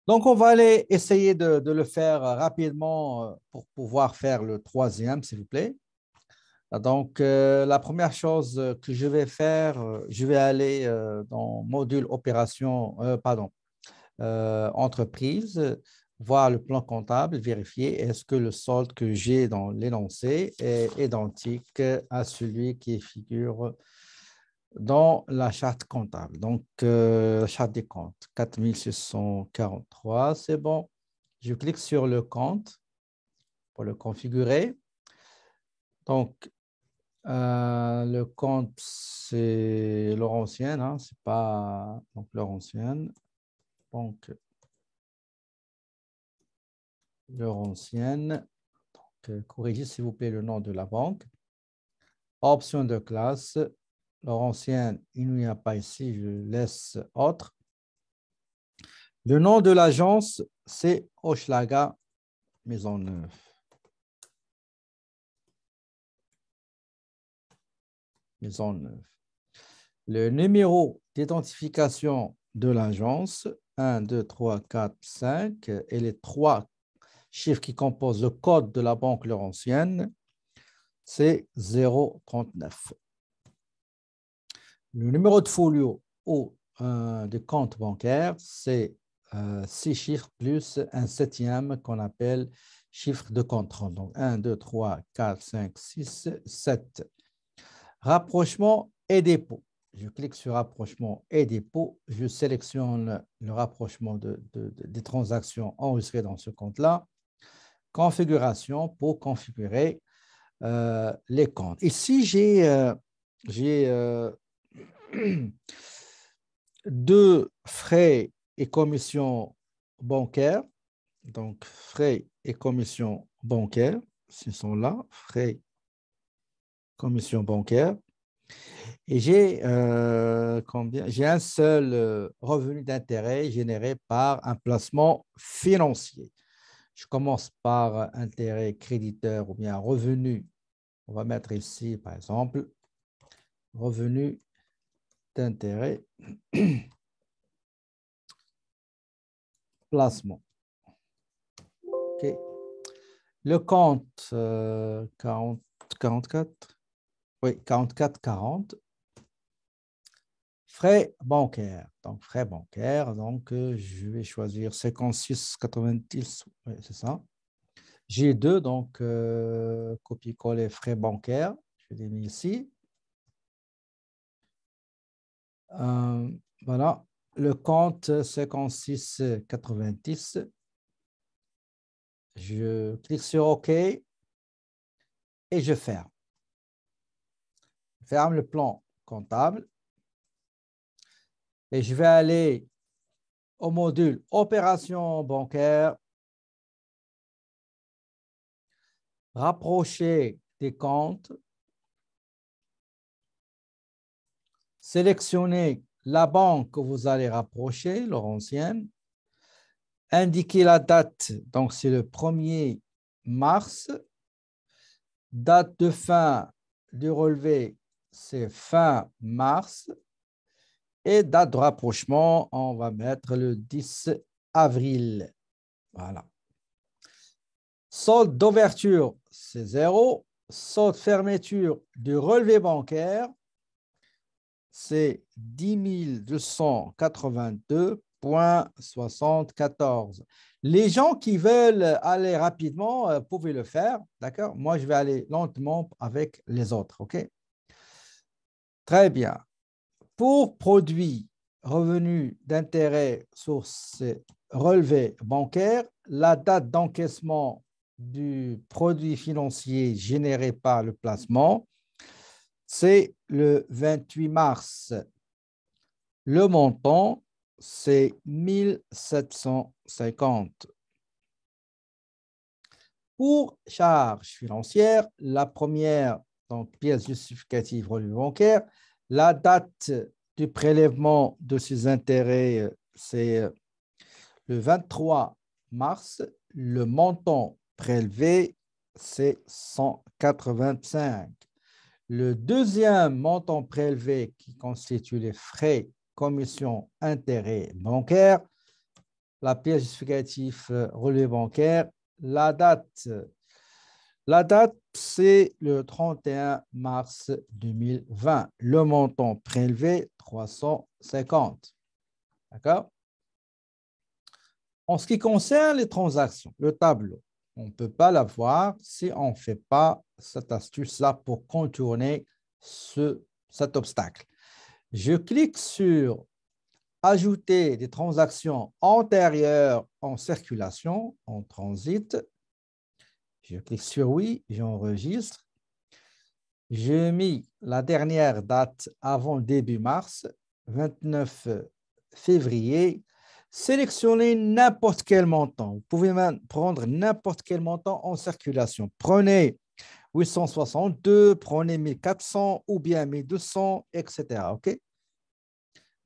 Donc, on va aller essayer de le faire rapidement pour pouvoir faire le troisième, s'il vous plaît. Donc, la première chose que je vais faire, je vais aller dans module opération, pardon, entreprise, voir le plan comptable, vérifier est-ce que le solde que j'ai dans l'énoncé est identique à celui qui figure dans la charte comptable. Donc, la charte des comptes, 4643, c'est bon. Je clique sur le compte pour le configurer. Donc, le compte, c'est Laurentienne, hein, c'est pas donc Laurentienne. Donc, Laurentienne. Donc, corrigez s'il vous plaît le nom de la banque. Option de classe. Laurentienne, il n'y a pas ici, je laisse autre. Le nom de l'agence, c'est Hochelaga Maisonneuve. Maisonneuve. Le numéro d'identification de l'agence, 1, 2, 3, 4, 5, et les trois chiffres qui composent le code de la banque Laurentienne, c'est 039. Le numéro de folio ou de compte bancaire, c'est 6 chiffres plus un septième qu'on appelle chiffre de contrôle. Donc 1, 2, 3, 4, 5, 6, 7. Rapprochement et dépôt. Je clique sur rapprochement et dépôt. Je sélectionne le rapprochement des transactions enregistrées dans ce compte-là. Configuration pour configurer les comptes. Ici, j'ai deux frais et commissions bancaires. Donc, frais et commissions bancaires, ce sont là, frais, commissions bancaires. Et j'ai un seul revenu d'intérêt généré par un placement financier. Je commence par intérêt créditeur ou bien revenu. On va mettre ici, par exemple, revenu d'intérêt, placement. OK. Le compte 44, oui, 44,40. Frais bancaires. Donc, frais bancaires. Donc, je vais choisir 56,90. Oui, c'est ça. J'ai deux, donc copier-coller frais bancaires. Je les mets ici. Euh, voilà. Le compte 56,90. Je clique sur OK et je ferme. Je ferme le plan comptable et je vais aller au module opération bancaire, rapprocher des comptes, sélectionner la banque que vous allez rapprocher, Laurentienne, indiquer la date, donc c'est le 1er mars, date de fin du relevé, c'est fin mars, et date de rapprochement, on va mettre le 10 avril. Voilà. Solde d'ouverture, c'est 0. Solde fermeture du relevé bancaire, c'est 10 282,74. Les gens qui veulent aller rapidement, pouvez le faire, d'accord? Moi, je vais aller lentement avec les autres, OK? Très bien. Pour produit revenu d'intérêt source relevé bancaire, la date d'encaissement du produit financier généré par le placement, c'est le 28 mars. Le montant, c'est 1750. Pour charges financières, la première, donc pièce justificative relevé bancaire, la date du prélèvement de ces intérêts, c'est le 23 mars. Le montant prélevé, c'est 185. Le deuxième montant prélevé qui constitue les frais, commissions, intérêts bancaires, la pièce justificative relevé bancaire. La date, c'est le 31 mars 2020. Le montant prélevé, 350. D'accord? En ce qui concerne les transactions, le tableau, on ne peut pas l'avoir si on ne fait pas cette astuce-là pour contourner cet obstacle. Je clique sur ajouter des transactions antérieures en circulation, en transit. Je clique sur oui, j'enregistre. J'ai mis la dernière date avant début mars, 29 février. Sélectionnez n'importe quel montant. Vous pouvez même prendre n'importe quel montant en circulation. Prenez 862, prenez 1400 ou bien 1200, etc. OK?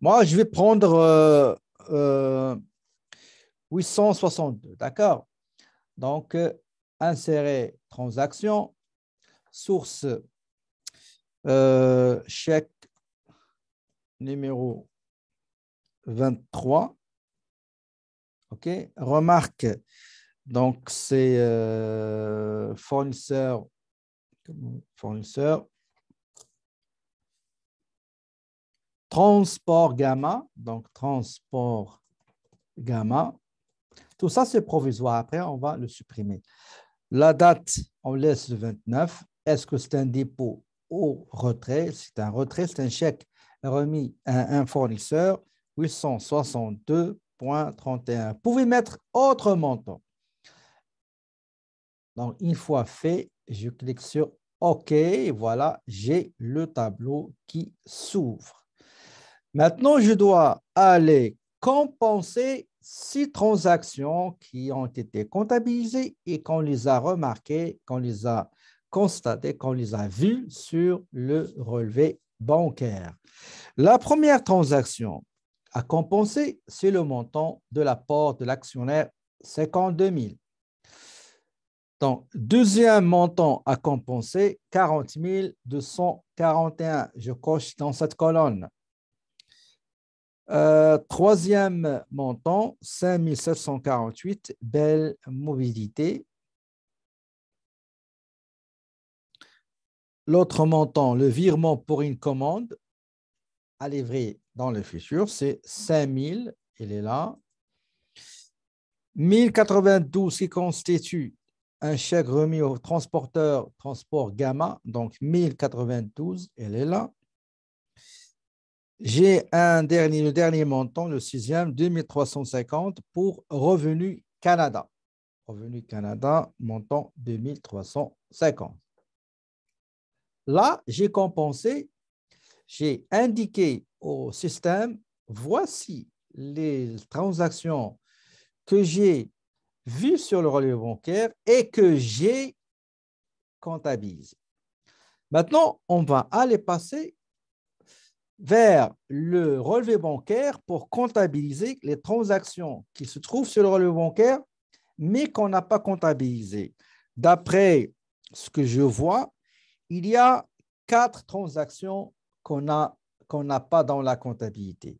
Moi, je vais prendre 862, d'accord? Donc, insérer transaction, source, chèque numéro 23. OK? Remarque, donc c'est fournisseur, transport gamma, donc transport gamma. Tout ça, c'est provisoire. Après, on va le supprimer. La date, on laisse le 29. Est-ce que c'est un dépôt ou retrait? C'est un retrait, c'est un chèque remis à un fournisseur, 862,31. Vous pouvez mettre autre montant. Donc, une fois fait, je clique sur OK. Et voilà, j'ai le tableau qui s'ouvre. Maintenant, je dois aller compenser 6 transactions qui ont été comptabilisées et qu'on les a remarquées, qu'on les a constatées, qu'on les a vues sur le relevé bancaire. La première transaction à compenser, c'est le montant de l'apport de l'actionnaire, 52 000. Donc, deuxième montant à compenser, 40 241. Je coche dans cette colonne. Troisième montant, 5 748, Belle Mobilité. L'autre montant, le virement pour une commande à livrer dans le futur, c'est 5 000, il est là. 1092 qui constitue un chèque remis au transporteur transport gamma, donc 1092, elle est là. J'ai le dernier montant, le sixième, 2350 pour Revenu Canada. Revenu Canada, montant 2350. Là, j'ai compensé, j'ai indiqué au système, voici les transactions que j'ai vues sur le relevé bancaire et que j'ai comptabilisées. Maintenant, on va aller passer vers le relevé bancaire pour comptabiliser les transactions qui se trouvent sur le relevé bancaire, mais qu'on n'a pas comptabilisées. D'après ce que je vois, il y a 4 transactions qu'on n'a pas dans la comptabilité.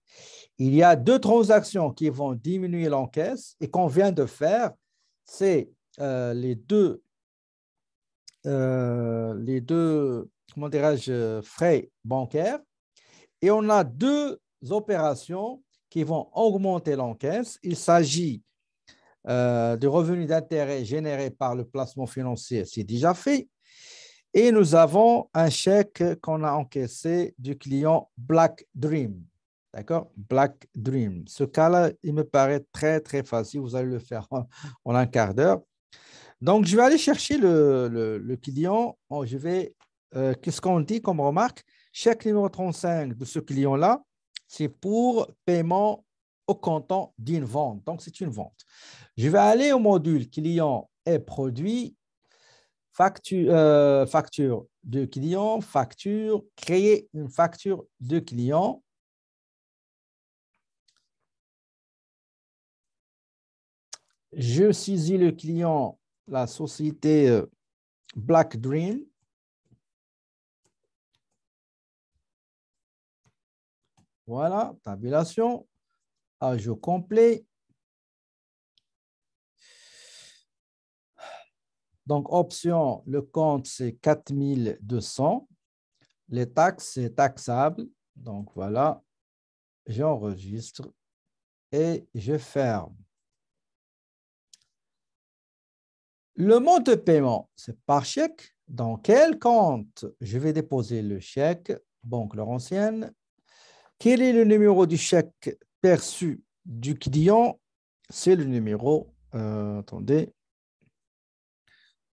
Il y a 2 transactions qui vont diminuer l'encaisse et qu'on vient de faire, c'est les deux, comment dirais-je, frais bancaires. Et on a 2 opérations qui vont augmenter l'encaisse. Il s'agit de revenus d'intérêt générés par le placement financier, c'est déjà fait. Et nous avons un chèque qu'on a encaissé du client Black Dream. D'accord? Black Dream. Ce cas-là, il me paraît très, très facile. Vous allez le faire en un quart d'heure. Donc, je vais aller chercher le client. Qu'est-ce qu'on dit comme remarque? Chèque numéro 35 de ce client-là, c'est pour paiement au comptant d'une vente. Donc, c'est une vente. Je vais aller au module client et produit, facture de client, facture, créer une facture de client. Je saisis le client, la société Black Dream. Voilà, tabulation, ajout complet. Donc, option, le compte, c'est 4200. Les taxes, c'est taxable. Donc, voilà, j'enregistre et je ferme. Le mode de paiement, c'est par chèque. Dans quel compte je vais déposer le chèque? Banque Laurentienne. Quel est le numéro du chèque perçu du client? C'est le numéro, attendez,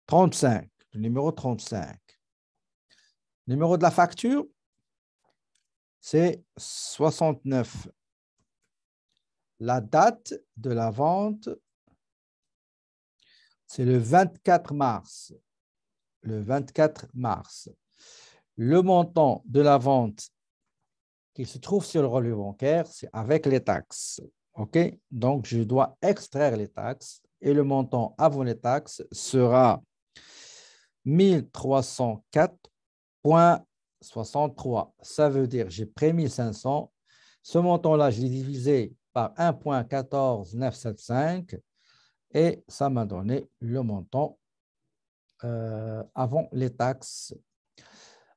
35. Le numéro 35. Numéro de la facture, c'est 69. La date de la vente, c'est le 24 mars. Le 24 mars. Le montant de la vente qui se trouve sur le relevé bancaire, c'est avec les taxes. OK? Donc, je dois extraire les taxes et le montant avant les taxes sera 1304,63. Ça veut dire j'ai pris 1500. Ce montant-là, je l'ai divisé par 1,14975 et ça m'a donné le montant avant les taxes.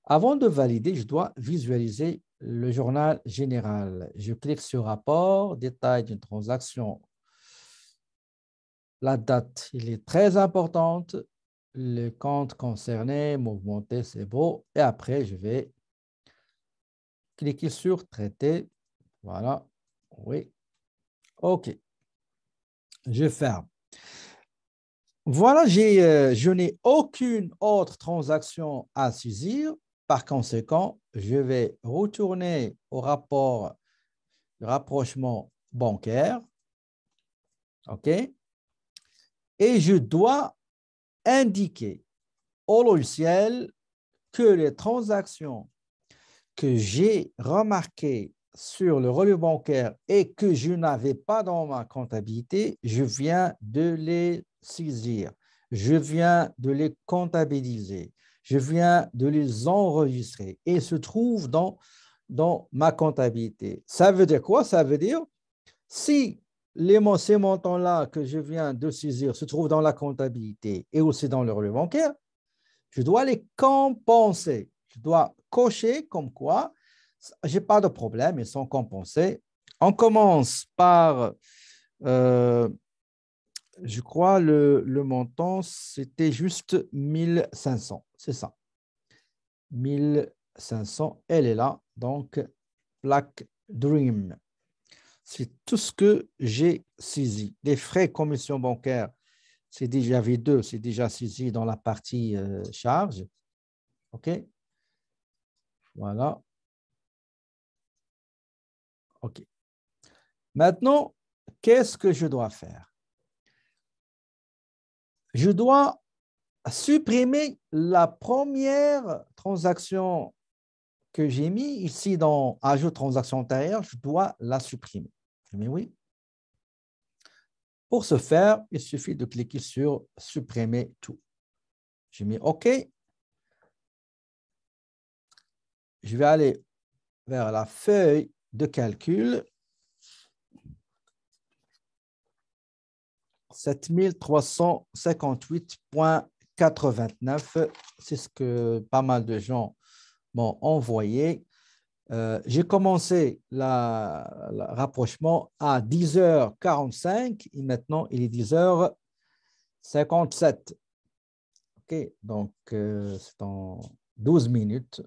Avant de valider, je dois visualiser le journal général. Je clique sur rapport, détail d'une transaction. La date, il est très importante. Le compte concerné, mouvementé, c'est beau. Et après, je vais cliquer sur traiter. Voilà. Oui. OK. Je ferme. Voilà, je n'ai aucune autre transaction à saisir. Par conséquent, je vais retourner au rapport de rapprochement bancaire. OK? Et je dois indiquer au logiciel que les transactions que j'ai remarquées sur le relevé bancaire et que je n'avais pas dans ma comptabilité, je viens de les saisir. Je viens de les comptabiliser. Je viens de les enregistrer et se trouvent dans ma comptabilité. Ça veut dire quoi? Ça veut dire si ces montants-là que je viens de saisir se trouvent dans la comptabilité et aussi dans le relevé bancaire, je dois les compenser. Je dois cocher comme quoi je n'ai pas de problème, ils sont compensés. On commence par, je crois, le montant, c'était juste 1500. C'est ça. 1500, elle est là. Donc, plaque Dream. C'est tout ce que j'ai saisi. Les frais commission bancaire, c'est déjà V2, c'est déjà saisi dans la partie charge. OK? Voilà. OK. Maintenant, qu'est-ce que je dois faire? Je dois supprimer la première transaction que j'ai mis ici dans Ajout transaction antérieure, je dois la supprimer. Je mets oui. Pour ce faire, il suffit de cliquer sur Supprimer tout. Je mets OK. Je vais aller vers la feuille de calcul. 7358,89. C'est ce que pas mal de gens m'ont envoyé. J'ai commencé le rapprochement à 10h45 et maintenant il est 10h57. OK, donc c'est en 12 minutes.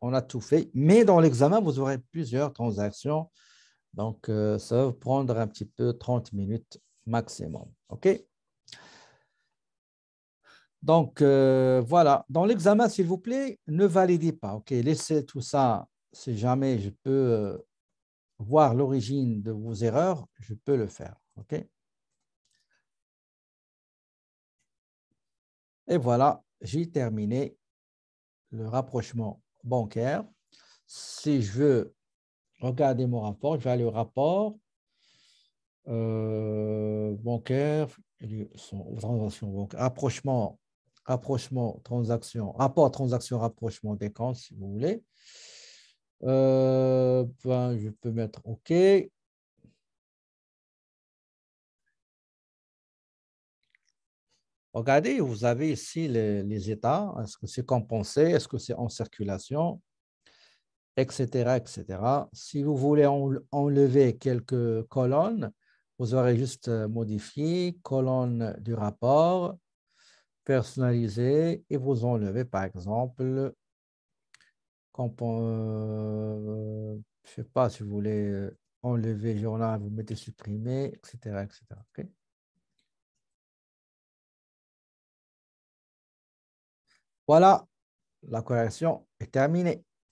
On a tout fait. Mais dans l'examen, vous aurez plusieurs transactions. Donc, ça va vous prendre un petit peu 30 minutes maximum. OK? Donc, voilà. Dans l'examen, s'il vous plaît, ne validez pas. OK? Laissez tout ça. Si jamais je peux voir l'origine de vos erreurs, je peux le faire. OK? Et voilà, j'ai terminé le rapprochement bancaire. Si je veux regarder mon rapport, je vais aller au rapport bancaire, transaction bancaire, rapprochement, transaction, rapport, transaction, rapprochement des comptes, si vous voulez. Ben, je peux mettre OK. Regardez, vous avez ici les états. Est-ce que c'est compensé? Est-ce que c'est en circulation? Etc., etc. Si vous voulez enlever quelques colonnes, vous aurez juste modifié colonne du rapport, personnaliser et vous enlevez par exemple, je ne sais pas si vous voulez enlever journal, vous mettez supprimer, etc., etc. Ok. Voilà, la correction est terminée.